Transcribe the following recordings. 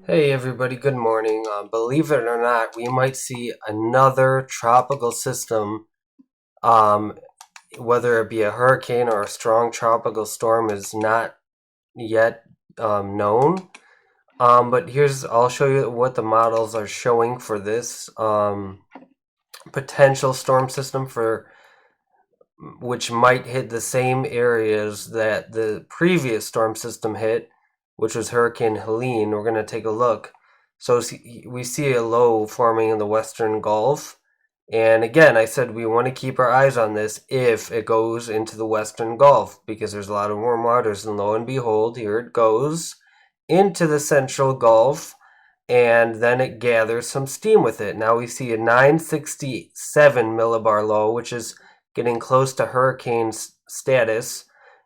Hey everybody, good morning. Believe it or not, we might see another tropical system, um, whether it be a hurricane or a strong tropical storm is not yet known. But I'll show you what the models are showing for this potential storm system for which might hit the same areas that the previous storm system hit, which was Hurricane Helene. We're going to take a look. So we see a low forming in the Western Gulf. And again, I said we want to keep our eyes on this if it goes into the Western Gulf because there's a lot of warm waters. And lo and behold, here it goes into the Central Gulf, and then it gathers some steam with it. Now we see a 967 millibar low, which is getting close to hurricane status,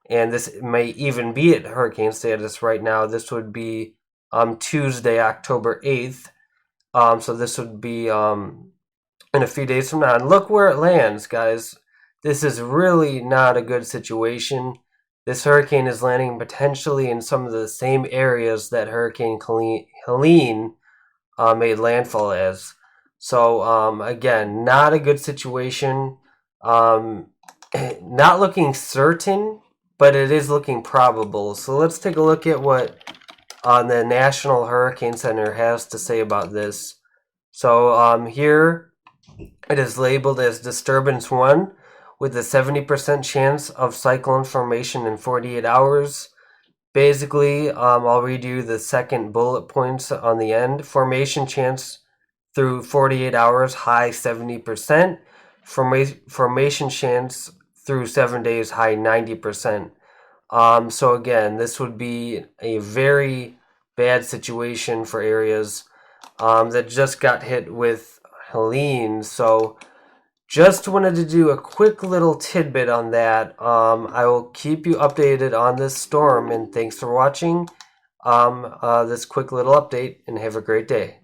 and this may even be at hurricane status right now. This would be Tuesday, October 8th. So this would be in a few days from now. And look where it lands, guys. This is really not a good situation. This hurricane is landing potentially in some of the same areas that Hurricane Helene made landfall as. So, again, not a good situation. Um, not looking certain, but it is looking probable. So let's take a look at what the National Hurricane Center has to say about this. So here it is labeled as Disturbance 1 with a 70% chance of cyclone formation in 48 hours. Basically, I'll read you the second bullet points on the end. Formation chance through 48 hours, high 70%. Formation chance through 7 days, high 90%. So again, this would be a very bad situation for areas that just got hit with Helene. So just wanted to do a quick little tidbit on that. I will keep you updated on this storm, and thanks for watching this quick little update, and have a great day.